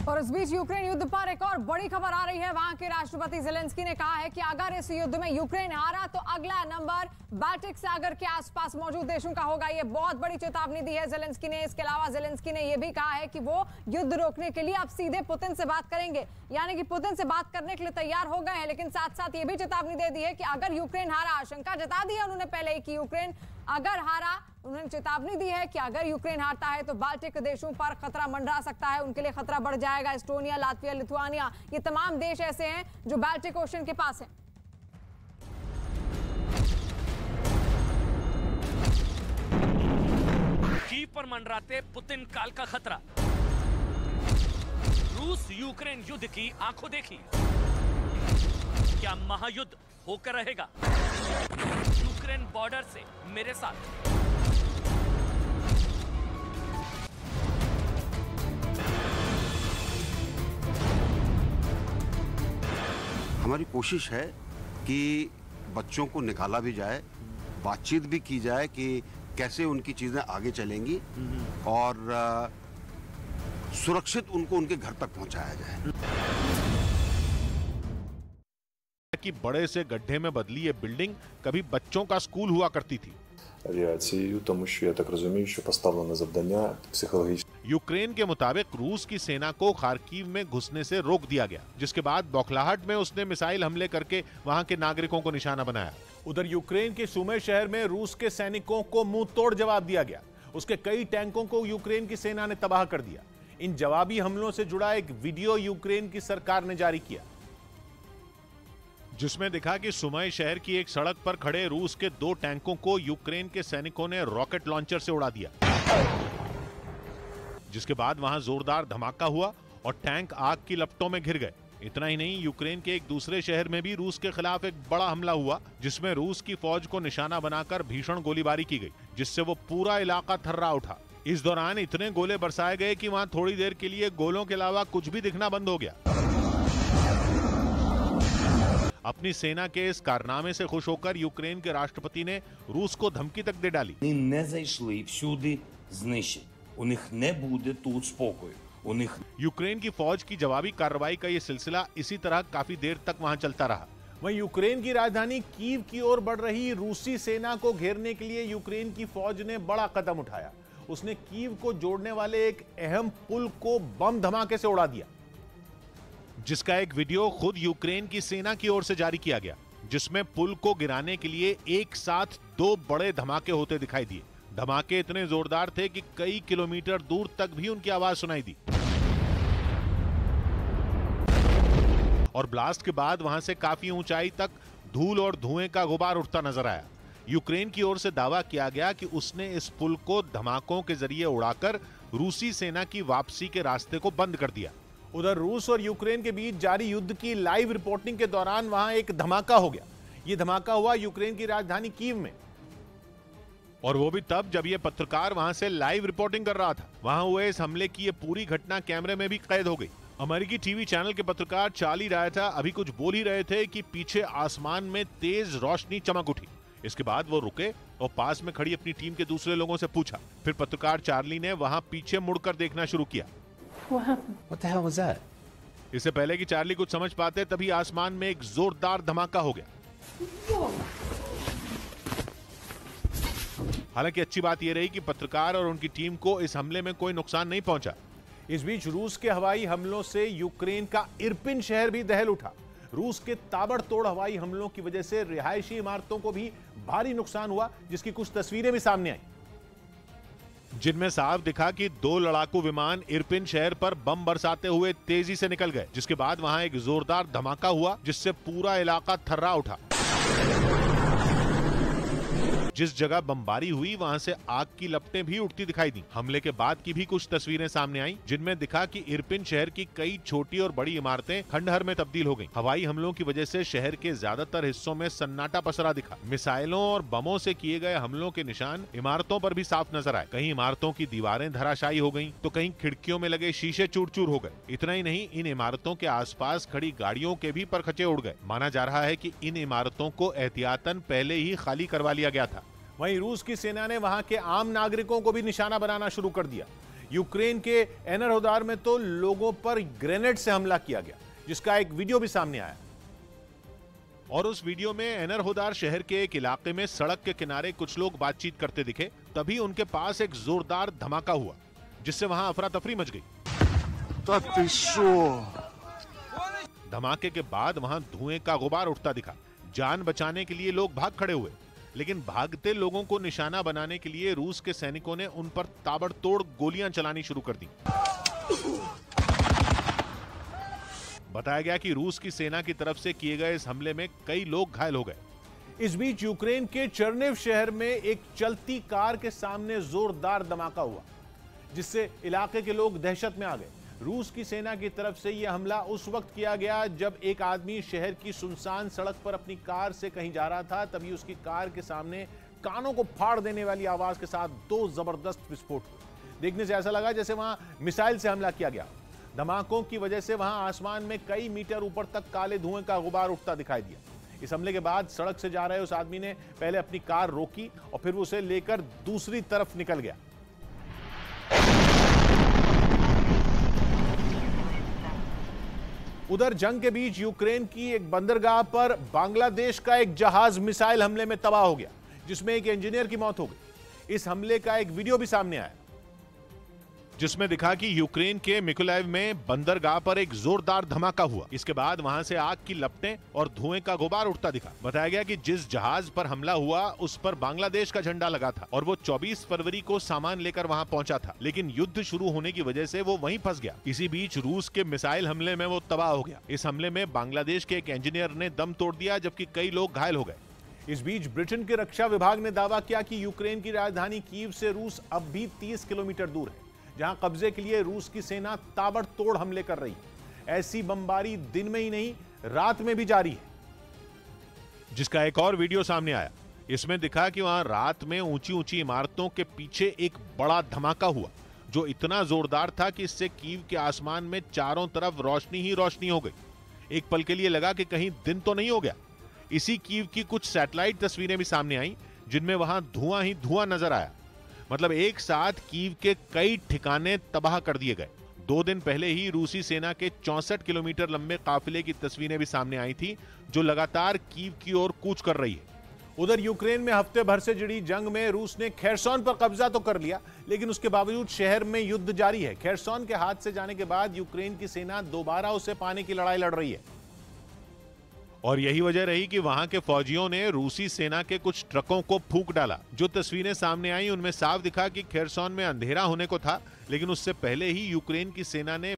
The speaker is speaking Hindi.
और इस बीच यूक्रेन युद्ध पर एक और बड़ी खबर आ रही है। वहां के राष्ट्रपति ज़ेलेंस्की ने कहा है कि अगर इस युद्ध में यूक्रेन हारा तो अगला नंबर बाल्टिक सागर के आसपास मौजूद देशों का होगा। ये बहुत बड़ी चेतावनी दी है ज़ेलेंस्की ने। इसके अलावा ज़ेलेंस्की ने यह भी कहा है कि वो युद्ध रोकने के लिए अब सीधे पुतिन से बात करेंगे, यानी कि पुतिन से बात करने के लिए तैयार हो गए हैं। लेकिन साथ साथ ये भी चेतावनी दे दी है कि अगर यूक्रेन हारा, आशंका जता दी है उन्होंने पहले ही कि यूक्रेन अगर हारा, उन्होंने चेतावनी दी है कि अगर यूक्रेन हारता है तो बाल्टिक देशों पर खतरा मंडरा सकता है, उनके लिए खतरा बढ़ जाएगा। एस्टोनिया, लातविया, लिथुआनिया, ये तमाम देश ऐसे हैं जो बाल्टिक ओशन के पास हैं। कीव पर मंडराते पुतिन काल का खतरा। रूस यूक्रेन युद्ध की आंखों देखी। क्या महायुद्ध होकर रहेगा? यूक्रेन बॉर्डर से मेरे साथ। हमारी कोशिश है कि बच्चों को निकाला भी जाए, बातचीत भी की जाए कि कैसे उनकी चीजें आगे चलेंगी और सुरक्षित उनको उनके घर तक पहुंचाया जाए। कि बड़े से गड्ढे में बदली ये बिल्डिंग कभी बच्चों का स्कूल हुआ करती थी। авіацією, тому що я так розумію, що поставлене завдання психологічне. यूक्रेन के मुताबिक रूस की सेना को खार्किव में घुसने से रोक दिया गया, जिसके बाद बौखलाहट में उसने मिसाइल हमले करके वहां के नागरिकों को निशाना बनाया। उधर यूक्रेन के सुमी शहर में रूस के सैनिकों को मुंह तोड़ जवाब दिया गया। उसके कई टैंकों को यूक्रेन की सेना ने तबाह कर दिया। इन जवाबी हमलों से जुड़ा एक वीडियो यूक्रेन की सरकार ने जारी किया, जिसमें दिखा कि सुमी शहर की एक सड़क पर खड़े रूस के 2 टैंकों को यूक्रेन के सैनिकों ने रॉकेट लॉन्चर से उड़ा दिया, जिसके बाद वहां जोरदार धमाका हुआ और टैंक आग की लपटों में घिर गए। इतना ही नहीं, यूक्रेन के एक दूसरे शहर में भी रूस के खिलाफ एक बड़ा हमला हुआ, जिसमें रूस की फौज को निशाना बनाकर भीषण गोलीबारी की गई, जिससे वो पूरा इलाका थर्रा उठा। इस दौरान इतने गोले बरसाए गए कि वहां थोड़ी देर के लिए गोलों के अलावा कुछ भी दिखना बंद हो गया। अपनी सेना के इस कारनामे से खुश होकर यूक्रेन के राष्ट्रपति ने रूस को धमकी तक दे डाली। Вони не зайшли, всюди знищать. У них не буде тут спокою. У них यूक्रेन की फौज की जवाबी कार्रवाई का ये सिलसिला इसी तरह काफी देर तक वहां चलता रहा। वहीं यूक्रेन की राजधानी कीव की ओर बढ़ रही रूसी सेना को घेरने के लिए यूक्रेन की फौज ने बड़ा कदम उठाया। उसने कीव को जोड़ने वाले एक अहम पुल को बम धमाके से उड़ा दिया, जिसका एक वीडियो खुद यूक्रेन की सेना की ओर से जारी किया गया, जिसमें पुल को गिराने के लिए एक साथ 2 बड़े धमाके होते दिखाई दिए। धमाके इतने जोरदार थे कि कई किलोमीटर दूर तक भी उनकी आवाज सुनाई दी। और ब्लास्ट के बाद वहां से काफी ऊंचाई तक धूल और धुएं का गुबार उठता नजर आया। यूक्रेन की ओर से दावा किया गया कि उसने इस पुल को धमाकों के जरिए उड़ाकर रूसी सेना की वापसी के रास्ते को बंद कर दिया। उधर रूस और यूक्रेन के बीच जारी युद्ध की लाइव रिपोर्टिंग के दौरान वहां एक धमाका हो गया। यह धमाका हुआ यूक्रेन की राजधानी कीव में, और वो भी तब जब यह पत्रकार वहां से लाइव रिपोर्टिंग कर रहा था। वहां हुए इस हमले की यह पूरी घटना कैमरे में भी कैद हो गई। अमेरिकी टीवी चैनल के पत्रकार चार्ली रायटा अभी कुछ बोल ही रहे थे कि पीछे आसमान में तेज रोशनी चमक उठी। इसके बाद वो रुके और पास में खड़ी अपनी टीम के दूसरे लोगों से पूछा। फिर पत्रकार चार्ली ने वहां पीछे मुड़कर देखना शुरू किया। What the hell was that? इससे पहले कि चार्ली कुछ समझ पाते, तभी आसमान में एक जोरदार धमाका हो गया। हालांकि अच्छी बात यह रही कि पत्रकार और उनकी टीम को इस हमले में कोई नुकसान नहीं पहुंचा। इस बीच रूस के हवाई हमलों से यूक्रेन का इरपिन शहर भी दहल उठा। रूस के ताबड़तोड़ हवाई हमलों की वजह से रिहायशी इमारतों को भी भारी नुकसान हुआ, जिसकी कुछ तस्वीरें भी सामने आई, जिनमें साफ दिखा कि 2 लड़ाकू विमान इरपिन शहर पर बम बरसाते हुए तेजी से निकल गए, जिसके बाद वहां एक जोरदार धमाका हुआ, जिससे पूरा इलाका थर्रा उठा। जिस जगह बमबारी हुई वहां से आग की लपटें भी उठती दिखाई दी। हमले के बाद की भी कुछ तस्वीरें सामने आई, जिनमें दिखा कि इरपिन शहर की कई छोटी और बड़ी इमारतें खंडहर में तब्दील हो गईं। हवाई हमलों की वजह से शहर के ज्यादातर हिस्सों में सन्नाटा पसरा दिखा। मिसाइलों और बमों से किए गए हमलों के निशान इमारतों पर भी साफ नजर आए। कहीं इमारतों की दीवारें धराशायी हो गईं, तो कहीं खिड़कियों में लगे शीशे चूर-चूर हो गए। इतना ही नहीं, इन इमारतों के आसपास खड़ी गाड़ियों के भी परखचे उड़ गए। माना जा रहा है कि इन इमारतों को एहतियातन पहले ही खाली करवा लिया गया था। वहीं रूस की सेना ने वहां के आम नागरिकों को भी निशाना बनाना शुरू कर दिया। यूक्रेन के एनरहोदार में तो लोगों पर ग्रेनेड से हमला किया गया, जिसका एक वीडियो भी सामने आया। और उस वीडियो में एनरहोदार शहर के एक इलाके में सड़क के किनारे कुछ लोग बातचीत करते दिखे। तभी उनके पास एक जोरदार धमाका हुआ, जिससे वहां अफरा तफरी मच गई। धमाके के बाद वहां धुएं का गुबार उठता दिखा। जान बचाने के लिए लोग भाग खड़े हुए, लेकिन भागते लोगों को निशाना बनाने के लिए रूस के सैनिकों ने उन पर ताबड़तोड़ गोलियां चलानी शुरू कर दी। बताया गया कि रूस की सेना की तरफ से किए गए इस हमले में कई लोग घायल हो गए। इस बीच यूक्रेन के चर्निव शहर में एक चलती कार के सामने जोरदार धमाका हुआ, जिससे इलाके के लोग दहशत में आ गए। रूस की सेना की तरफ से यह हमला उस वक्त किया गया जब एक आदमी शहर की सुनसान सड़क पर अपनी कार से कहीं जा रहा था। तभी उसकी कार के सामने कानों को फाड़ देने वाली आवाज के साथ 2 जबरदस्त विस्फोट हुए। देखने से ऐसा लगा जैसे वहां मिसाइल से हमला किया गया। धमाकों की वजह से वहां आसमान में कई मीटर ऊपर तक काले धुएं का गुबार उठता दिखाई दिया। इस हमले के बाद सड़क से जा रहे उस आदमी ने पहले अपनी कार रोकी और फिर उसे लेकर दूसरी तरफ निकल गया। उधर जंग के बीच यूक्रेन की एक बंदरगाह पर बांग्लादेश का एक जहाज मिसाइल हमले में तबाह हो गया, जिसमें एक इंजीनियर की मौत हो गई। इस हमले का एक वीडियो भी सामने आया, जिसमें दिखा कि यूक्रेन के मिकोलाइव में बंदरगाह पर एक जोरदार धमाका हुआ। इसके बाद वहां से आग की लपटें और धुएं का गुबार उठता दिखा। बताया गया कि जिस जहाज पर हमला हुआ उस पर बांग्लादेश का झंडा लगा था और वो 24 फरवरी को सामान लेकर वहां पहुंचा था, लेकिन युद्ध शुरू होने की वजह से वो वहीं फंस गया। इसी बीच रूस के मिसाइल हमले में वो तबाह हो गया। इस हमले में बांग्लादेश के एक इंजीनियर ने दम तोड़ दिया, जबकि कई लोग घायल हो गए। इस बीच ब्रिटेन के रक्षा विभाग ने दावा किया कि यूक्रेन की राजधानी कीव से रूस अब भी 30 किलोमीटर दूर है, जहां कब्जे के लिए रूस की सेना ताबड़तोड़ हमले कर रही है। ऐसी बमबारी दिन में ही नहीं, रात में भी जारी है, जिसका एक और वीडियो सामने आया। इसमें दिखा कि वहां रात में ऊंची ऊंची इमारतों के पीछे एक बड़ा धमाका हुआ, जो इतना जोरदार था कि इससे कीव के आसमान में चारों तरफ रोशनी ही रोशनी हो गई। एक पल के लिए लगा कि कहीं दिन तो नहीं हो गया। इसी कीव की कुछ सैटेलाइट तस्वीरें भी सामने आई, जिनमें वहां धुआं ही धुआं नजर आया। मतलब एक साथ कीव के कई ठिकाने तबाह कर दिए गए। 2 दिन पहले ही रूसी सेना के 64 किलोमीटर लंबे काफिले की तस्वीरें भी सामने आई थी, जो लगातार कीव की ओर कूच कर रही है। उधर यूक्रेन में हफ्ते भर से जुड़ी जंग में रूस ने खेरसोन पर कब्जा तो कर लिया, लेकिन उसके बावजूद शहर में युद्ध जारी है। खेरसोन के हाथ से जाने के बाद यूक्रेन की सेना दोबारा उसे पाने की लड़ाई लड़ रही है। और यही वजह रही कि वहां के फौजियों ने रूसी सेना के कुछ ट्रकों को फूंक डाला। जो तस्वीरें सामने आई उनमें साफ दिखा कि खेरसोन में अंधेरा होने को था, लेकिन उससे पहले ही यूक्रेन की सेना ने